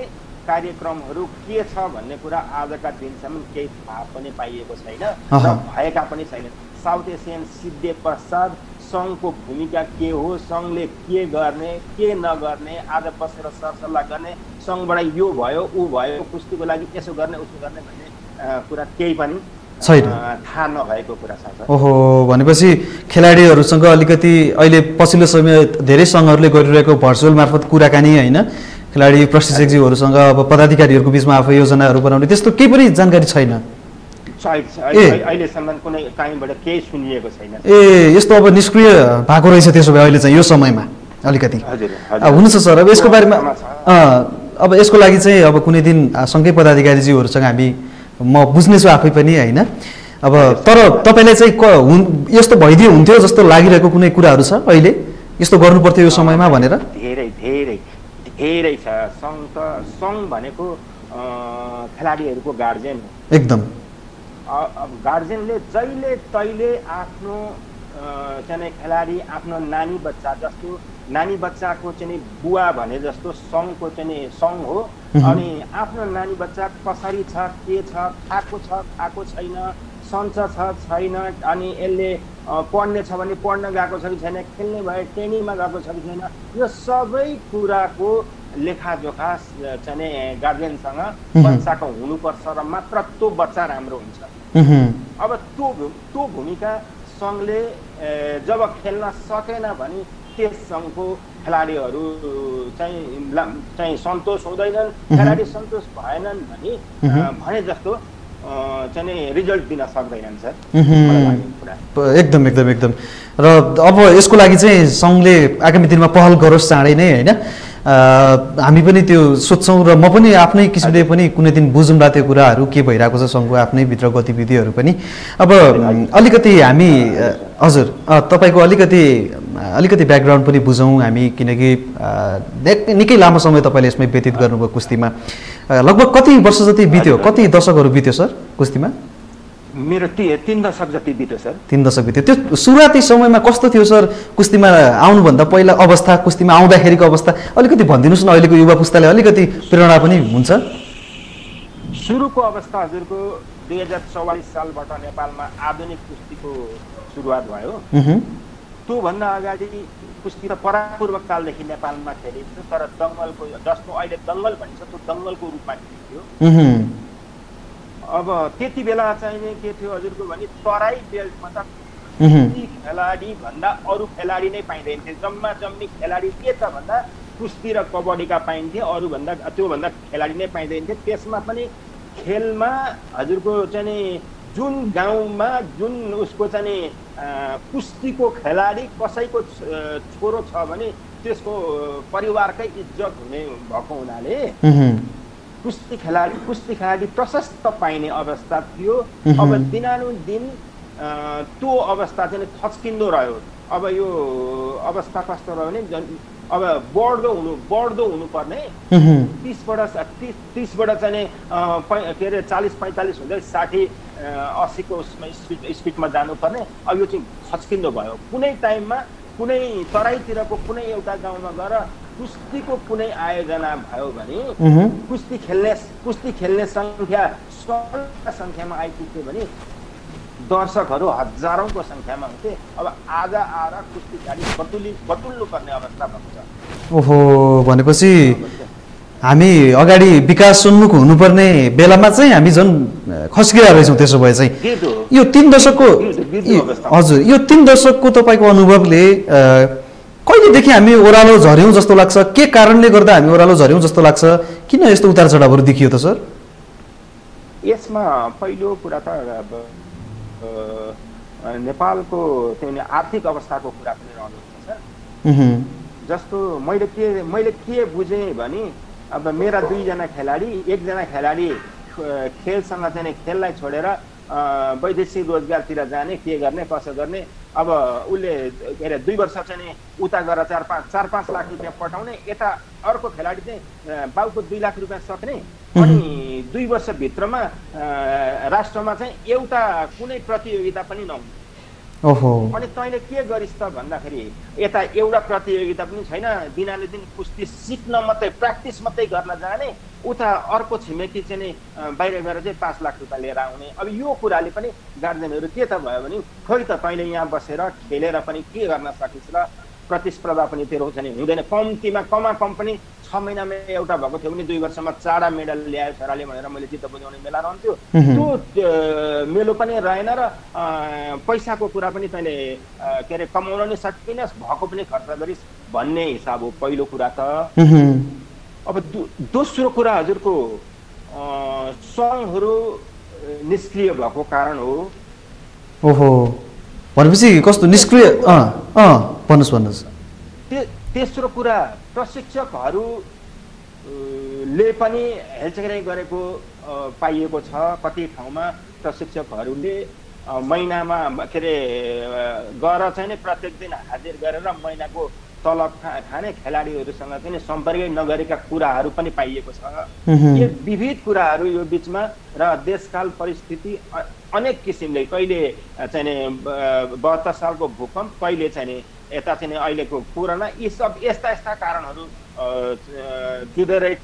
कार्यक्रमहरू के छ भन्ने कुरा आजका दिनसम्म केही थाहा पनि पाइएको छैन र भएका पनि छैन। साउथ एसियन सिद्धे पश्चात सङ्घको भूमिका के हो, सङ्घले के गर्ने के नगर्ने, आज बसेर सरसल्लाह गर्ने, सङ्घबाट यो भयो ऊ भयो, कुस्तीको लागि यसो गर्ने उसो गर्ने भन्ने कुरा केही पनि छैन, थाहा नभएको कुरा छ। ओहो, भनेपछि खेलाडीहरूसँग अलिकति अहिले पछिल्लो समय धेरै सङ्घहरूले गरिरहेको भर्चुअल मार्फत कुराकानी होइन, खेलाडी प्रशिक्षकज्यूहरूसँग अब पदाधिकारीहरूको बिचमा आफू योजनाहरू बनाउने त्यस्तो केही पनि जानकारी छैन। अहिलेसम्म कुनै कहीँबाट केही सुनिएको छैन। ए, यस्तो अब निष्क्रिय भएको रहेछ त्यसो भए अहिले चाहिँ यो समयमा अलिकति। हुन्छ सर, अब यसको बारेमा अब यसको लागि चाहिँ अब कुनै दिन सङ्घै पदाधिकारीज्यूहरूसँग हामी म बुझ्नेछु आफै पनि होइन। अब तर तपाईँलाई चाहिँ यस्तो भइदियो हुन्थ्यो जस्तो लागिरहेको कुनै कुराहरू छ अहिले, यस्तो गर्नु पर्थ्यो यो समयमा भनेर? धेरै धेरै धेरै छ। सङ्घ भनेको खेलाडीहरूको गार्जेन हो एकदम। अब गार्जेनले जहिले तहिले आफ्नो चाहिँ खेलाडी आफ्नो नानी बच्चा जस्तो, नानी बच्चाको चाहिँ बुवा भने जस्तो सङ्घको चाहिँ सङ्घ हो। अनि आफ्नो नानी बच्चा कसरी छ, के छ, खाएको छैन, सन्च छ छैन, अनि यसले पढ्ने छ भने पढ्न गएको छ कि छैन, खेल्ने भए ट्रेनिङमा गएको छ कि छैन, यो सबै कुराको लेखाजोखा चाहिँ गार्जेनसँग बच्चाको हुनुपर्छ र मात्र त्यो बच्चा राम्रो हुन्छ। अब त्यो भूमिका सङ्घले जब खेल्न सकेन भने त्यस सङ्घको खेलाडीहरू चाहिँ सन्तोष हुँदैनन्, खेलाडी सन्तोष भएनन् भने जस्तो चाहिँ रिजल्ट दिन सक्दैनन् सर। एकदम एकदम एकदम। र अब यसको लागि चाहिँ सङ्घले आगामी दिनमा पहल गरोस् चाँडै नै होइन, हामी पनि त्यो सोध्छौँ र म पनि आफ्नै किसिमले पनि कुनै दिन बुझौँला त्यो कुराहरू के भइरहेको छ सङ्घको आफ्नै भित्र गतिविधिहरू पनि। अब अलिकति हामी हजुर तपाईँको अलिकति ब्याकग्राउन्ड पनि बुझौँ हामी, किनकि निकै लामो समय तपाईँले यसमै व्यतीत गर्नुभयो कुस्तीमा। लगभग कति वर्ष जति बित्यो, कति दशकहरू बित्यो सर कुस्तीमा? मेरो 3 दशक जति बित्यो सर। 3 दशक बित्यो। त्यो सुरुवाती समयमा कस्तो थियो सर कुस्तीमा आउनुभन्दा पहिला अवस्था, कुस्तीमा आउँदाखेरिको अवस्था अलिकति भनिदिनुहोस् न, अहिलेको युवा पुस्ताले अलिकति प्रेरणा पनि हुन्छ। सुरुको अवस्था हजुरको 2044 सालबाट नेपालमा आधुनिक कुस्तीको सुरुवात भयो। त्योभन्दा अगाडि कुस्ती त परापूर्व कालदेखि नेपालमा खेलिन्थ्यो, तर दङ्गलको जस्तो अहिले दङ्गल भनिन्छ त्यो दङ्गलको रूपमा खेलिन्थ्यो। अब त्यति बेला चाहिँ के थियो हजुरको भने तराई बेल्टमा त खेलाडी भन्दा अरू खेलाडी नै पाइँदैन थियो। जम्मा जम्मी खेलाडी के छ भन्दा कुस्ती र कबड्डीका पाइन्थे, अरूभन्दा त्योभन्दा खेलाडी नै पाइँदैन थियो। त्यसमा पनि खेलमा हजुरको चाहिँ जुन गाउँमा जुन उसको चाहिँ कुस्तीको खेलाडी कसैको छोरो छ भने त्यसको परिवारकै इज्जत हुने भएको हुनाले कुस्ती खेलाडी प्रशस्त पाइने अवस्था थियो। अब दिनानुदिन त्यो अवस्था चाहिँ खच्किँदो रह्यो। अब यो अवस्था कस्तो रह्यो भने अब बढ्दो हुनुपर्ने 30बाट चाहिँ के अरे 40-45 हुँदै 60-80 को उसमा स्पिडमा जानुपर्ने, अब यो चाहिँ खच्किँदो भयो। कुनै टाइममा कुनै तराईतिरको कुनै एउटा गाउँमा गएर कुस्तीको कुनै आयोजना भयो भने कुस्ती खेल्ने सङ्ख्या सङ्ख्यामा आइपुग्थ्यो भने दर्शकहरू हजारौंको सङ्ख्यामा हुन्थे। अब आधा कुस्ती गाडी बटुल्नु पर्ने अवस्था भएको छ। ओहो, भनेपछि हामी अगाडि विकास उन्मुख हुनुपर्ने बेलामा चाहिँ हामी झन् खस्किरहेका रहेछौँ। त्यसो भए चाहिँ यो 3 दशकको हजुर यो 3 दशकको तपाईँको अनुभवले कहिलेदेखि हामी ओह्रालो झर्यौँ जस्तो लाग्छ? के कारणले गर्दा हामी ओह्रालो झर्यौँ जस्तो लाग्छ? किन यस्तो उतार चढावहरू देखियो त सर? यसमा पहिलो कुरा त नेपालको त्यो आर्थिक अवस्थाको कुरा पनि रहँदो छ सर। जस्तो मैले के बुझेँ भने अब मेरा 2 जना खेलाडी, 1 जना खेलाडी खेलसँग चाहिँ खेललाई छोडेर वैदेशिक रोजगारतिर जाने, के गर्ने कसो गर्ने। अब उसले के अरे 2 वर्ष चाहिँ उता गएर 4-5 लाख रुपियाँ पठाउने, यता अर्को खेलाडी चाहिँ बाउको 2 लाख रुपियाँ सक्ने, अनि 2 वर्षभित्रमा राष्ट्रमा चाहिँ एउटा कुनै प्रतियोगिता पनि नहुने। ओहो। अनि तैँले के गरिस् त भन्दाखेरि यता एउटा प्रतियोगिता पनि छैन, दिनाले दिन कुस्ती सिक्न मात्रै प्र्याक्टिस मात्रै गर्न जाने, उता अर्को छिमेकी चाहिँ नि बाहिर गएर चाहिँ 5 लाख रुपियाँ लिएर आउने। अब यो कुराले पनि गार्जेनहरू के त भयो भने खोइ त तैँले यहाँ बसेर खेलेर पनि के गर्न सकिस् र, प्रतिस्पर्धा पनि तेरो चाहिँ हुँदैन। कम्तीमा कम पनि 6 महिनामा एउटा भएको थियो भने 2 वर्षमा 4 मेडल ल्यायो छोराले भनेर मैले चित्त बुझाउने मेला रहन्थ्यो। त्यो मेलो पनि रहेन र पैसाको कुरा पनि तैँले के अरे कमाउन नि सकिनस्, भएको पनि खर्च गरिस् भन्ने हिसाब हो पहिलो कुरा त। अब दोस्रो कुरा हजुरको सङ्घहरू निष्क्रिय भएको कारण हो। ओहो, भनेपछि कस्तो निष्क्रिय? भन्नुहोस्। तेस्रो कुरा प्रशिक्षकहरूले पनि हेलचेक्राइ गरेको पाइएको छ। कति ठाउँमा प्रशिक्षकहरूले महिनामा के अरे गएर चाहिँ नि प्रत्येक दिन हाजिर गरेर महिनाको तलब खाने खेलाडीहरूसँग चाहिँ सम्पर्कै नगरेका कुराहरू पनि पाइएको छ। यो विविध कुराहरू यो बिचमा र देशकाल परिस्थिति अनेक किसिमले, कहिले चाहिँ नि 72 सालको भूकम्प, कहिले चाहिँ नि यता चाहिँ अहिलेको कोरोना, यी सब यस्ता कारणहरू जुधेरै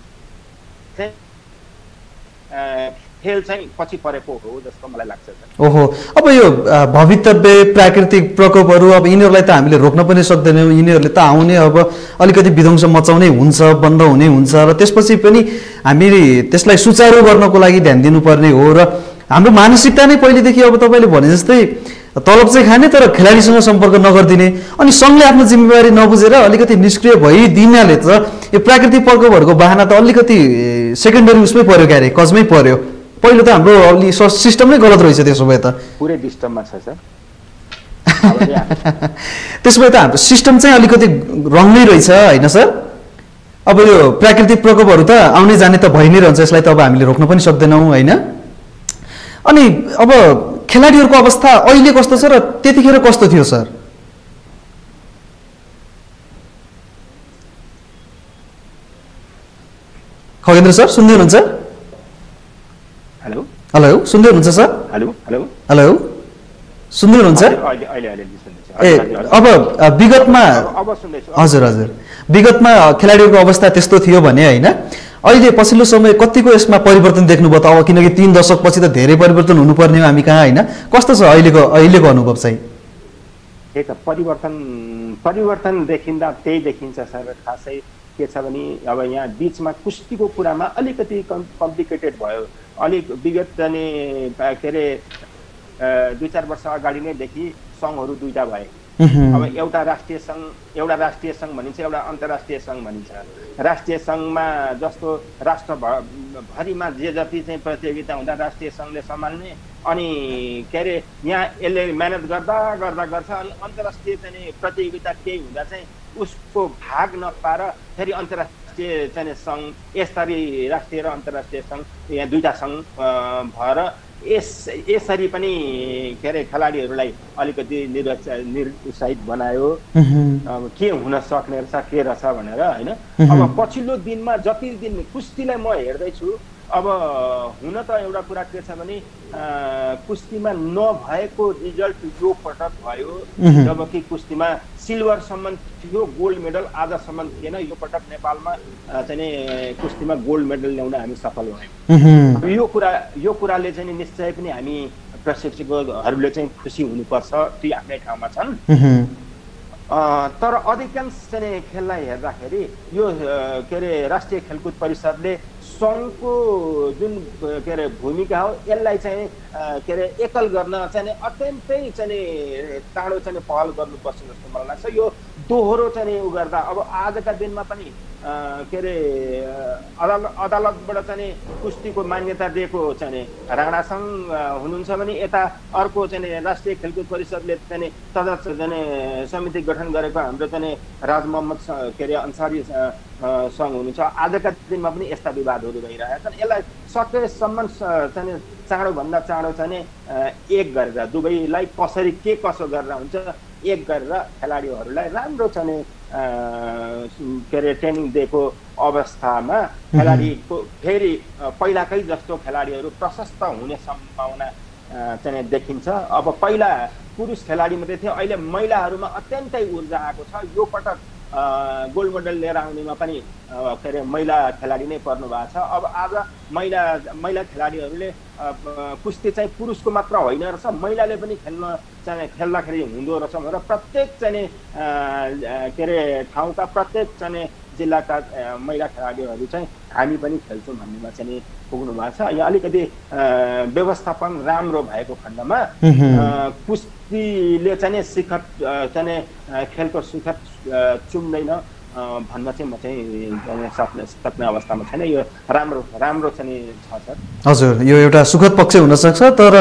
खेल चाहिँ पछि परेको हो जस्तो मलाई लाग्छ। ओहो, अब यो भवितव्य प्राकृतिक प्रकोपहरू अब यिनीहरूलाई त हामीले रोक्न पनि सक्दैनौँ, यिनीहरूले त आउने अब अलिकति विध्वंस मचाउने हुन्छ, बन्द हुने हुन्छ र त्यसपछि पनि हामीले त्यसलाई सुचारू गर्नको लागि ध्यान दिनुपर्ने हो। र हाम्रो मानसिकता नै पहिलेदेखि अब तपाईँले भने जस्तै तलब चाहिँ खाने तर खेलाडीसँग सम्पर्क नगरिदिने, अनि सङ्घले आफ्नो जिम्मेवारी नबुझेर अलिकति निष्क्रिय भइदिनाले त यो प्राकृतिक प्रकोपहरूको बाहना त अलिकति सेकेन्डरी उसमै पर्यो, क्यारे कजमै पर्यो। पहिलो त हाम्रो अलि सिस्टम नै गलत रहेछ, त्यसो भए त पुरै डिस्टर्बमा छ सर। त्यसो भए त हाम्रो सिस्टम चाहिँ अलिकति रङ नै रहेछ होइन सर? अब यो प्राकृतिक प्रकोपहरू त आउने जाने त भइ नै रहन्छ, यसलाई त अब हामीले रोक्न पनि सक्दैनौँ होइन? अनि अब खेलाडीहरूको अवस्था अहिले कस्तो छ र त्यतिखेर कस्तो थियो सर? खगेन्द्र सर सुन्दै हुनुहुन्छ? हेलो हेलो, सुन्दै हुनुहुन्छ सर? हेलो हेलो हेलो, सुन्दै हुनुहुन्छ? ए अब विगतमा हजुर विगतमा खेलाडीहरूको अवस्था त्यस्तो थियो भने होइन, अहिले पछिल्लो समय कतिको यसमा परिवर्तन देख्नुभयो त? अब किनकि 3 दशकपछि त धेरै परिवर्तन हुनुपर्ने हो हामी कहाँ होइन? कस्तो छ अहिलेको अनुभव चाहिँ? त्यही त परिवर्तन देखिँदा त्यही देखिन्छ सर। खासै के छ भने अब यहाँ बिचमा कुस्तीको कुरामा अलिकति कम्प्लिकेटेड भयो। अलिक विगत जाने के अरे 2-4 वर्ष अगाडि नैदेखि सङ्घहरू दुईटा भए। अब एउटा राष्ट्रिय सङ्घ भनिन्छ, एउटा अन्तर्राष्ट्रिय सङ्घ भनिन्छ। राष्ट्रिय सङ्घमा जस्तो राष्ट्रभरिमा जे जति चाहिँ प्रतियोगिता हुँदा राष्ट्रिय सङ्घले सम्हाल्ने, अनि के अरे यहाँ यसले मेहनत गर्दा गर्छ, अनि अन्तर्राष्ट्रिय चाहिँ प्रतियोगिता केही हुँदा चाहिँ उसको भाग नपाएर फेरि अन्तर्राष्ट्रिय चाहिँ सङ्घ, यसरी राष्ट्रिय र अन्तर्राष्ट्रिय सङ्घ यहाँ दुईटा सङ्घ भएर यसरी पनि के अरे खेलाडीहरूलाई अलिकति निरुत्साहित बनायो। अब के हुन सक्ने रहेछ के रहेछ भनेर होइन। अब पछिल्लो दिनमा जति दिन कुस्तीलाई म हेर्दैछु, अब हुन त एउटा कुरा के छ भने कुस्तीमा नभएको रिजल्ट यो पटक भयो, जबकि कुस्तीमा सिल्भरसम्म थियो, गोल्ड मेडल आजसम्म थिएन। यो पटक नेपालमा चाहिँ कुस्तीमा गोल्ड मेडल ल्याउन हामी सफल भयौँ। यो कुराले चाहिँ निश्चय पनि हामी प्रशिक्षकहरूले चाहिँ खुसी हुनुपर्छ, त्यो आफ्नै ठाउँमा छन्। तर अधिकांश चाहिँ खेललाई हेर्दाखेरि यो के अरे राष्ट्रिय खेलकुद परिषदले सङ्घको जुन के अरे भूमिका हो यसलाई चाहिँ के अरे एकल गर्न चाहिँ अत्यन्तै चाहिँ चाँडो चाहिँ पहल गर्नुपर्छ जस्तो मलाई लाग्छ। यो दोहोरो चाहिँ उ गर्दा अब आजका दिनमा पनि के अरे अदालतबाट चाहिँ कुस्तीको मान्यता दिएको चाहिँ राणा सङ्घ हुनुहुन्छ भने यता अर्को चाहिँ राष्ट्रिय खेलकुद परिषदले चाहिँ तदर्थ चाहिँ समिति गठन गरेको हाम्रो चाहिँ राज मोहम्मद के अरे अन्सारी सङ्घ हुनुहुन्छ। आजका दिनमा पनि यस्ता विवादहरू भइरहेका छन्। यसलाई सकेसम्म चाहिँ चाँडोभन्दा चाँडो चाहिँ एक गरेर दुवैलाई कसरी के कसो गरेर हुन्छ एक गरेर खेलाडीहरूलाई राम्रो चाहिँ के अरे ट्रेनिङ दिएको अवस्थामा खेलाडीको फेरि पहिलाकै जस्तो खेलाडीहरू प्रशस्त हुने सम्भावना चाहिँ देखिन्छ। अब पहिला पुरुष खेलाडी मात्रै थियो, अहिले महिलाहरूमा अत्यन्तै ऊर्जा आएको छ। यो पटक गोल्ड मेडल लिएर आउनेमा पनि के अरे महिला खेलाडी नै पर्नु भएको छ। अब आज महिला खेलाडीहरूले कुस्ती चाहिँ पुरुषको मात्र होइन रहेछ, महिलाले पनि खेल्दाखेरि हुँदो रहेछ भनेर प्रत्येक चाहिँ के अरे ठाउँका प्रत्येक चाहिँ जिल्लाका महिला खेलाडीहरू चाहिँ हामी पनि खेल्छौँ भन्नेमा चाहिँ पुग्नु भएको छ। यहाँ अलिकति व्यवस्थापन राम्रो भएको खण्डमा कुस्तीले चाहिँ शिखर चाहिँ खेलको शिखर चुम्दैन भन्न चाहिँ म चाहिँ सक्ने अवस्थामा छैन। यो राम्रो चाहिँ छ सर। हजुर, यो एउटा सुखद पक्ष हुनसक्छ, तर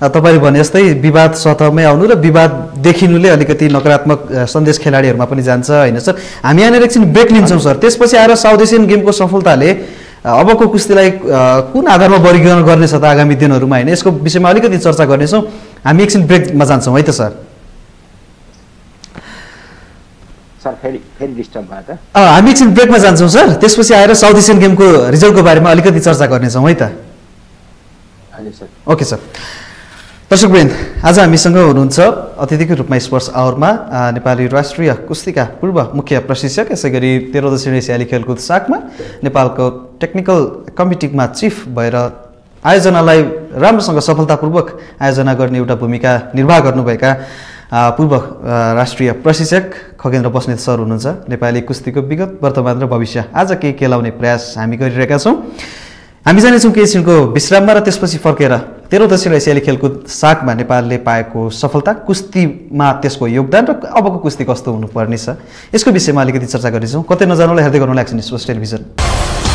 तपाईँले भने जस्तै विवाद सतहमै आउनु र विवाद देखिनुले अलिकति नकारात्मक सन्देश खेलाडीहरूमा पनि जान्छ होइन सर। हामी यहाँनिर एकछिन ब्रेक लिन्छौँ सर, त्यसपछि आएर साउथ एसियन गेमको सफलताले अबको कुस्तीलाई कुन आधारमा वर्गीकरण गर्नेछ त आगामी दिनहरूमा होइन, यसको विषयमा अलिकति चर्चा गर्नेछौँ। हामी एकछिन ब्रेकमा जान्छौँ है त सर। फेरि डिस्टर्ब भयो त। हामी एकछिन ब्रेकमा जान्छौँ सर, त्यसपछि आएर साउथ एसियन गेमको रिजल्टको बारेमा अलिकति चर्चा गर्नेछौँ है त। हजुर सर। Okay sir. दर्शकवृन्द, आज हामीसँग हुनुहुन्छ अतिथिको रूपमा स्पोर्ट्स आवरमा नेपाली राष्ट्रिय कुस्तीका पूर्व मुख्य प्रशिक्षक, यसै गरी 13औं दक्षिण एसियाली खेलकुद शाखामा नेपालको टेक्निकल कमिटीमा चिफ भएर आयोजनालाई राम्रोसँग सफलतापूर्वक आयोजना गर्ने एउटा भूमिका निर्वाह गर्नुभएका पूर्व राष्ट्रिय प्रशिक्षक खगेन्द्र बस्नेत सर हुनुहुन्छ। नेपाली कुस्तीको विगत, वर्तमान र भविष्य आज केही केलाउने प्रयास हामी गरिरहेका छौँ। हामी जानेछौँ केही क्षणको विश्राममा र त्यसपछि फर्केर 13औं दक्षिण एसियाली खेलकुद शाखामा नेपालले पाएको सफलता, कुस्तीमा त्यसको योगदान र अबको कुस्ती कस्तो हुनुपर्ने छ, यसको विषयमा अलिकति चर्चा गर्नेछौँ। कतै नजानुलाई हेर्दै गर्नुलाई एक्सन स्पोर्ट्स टेलिभिजन।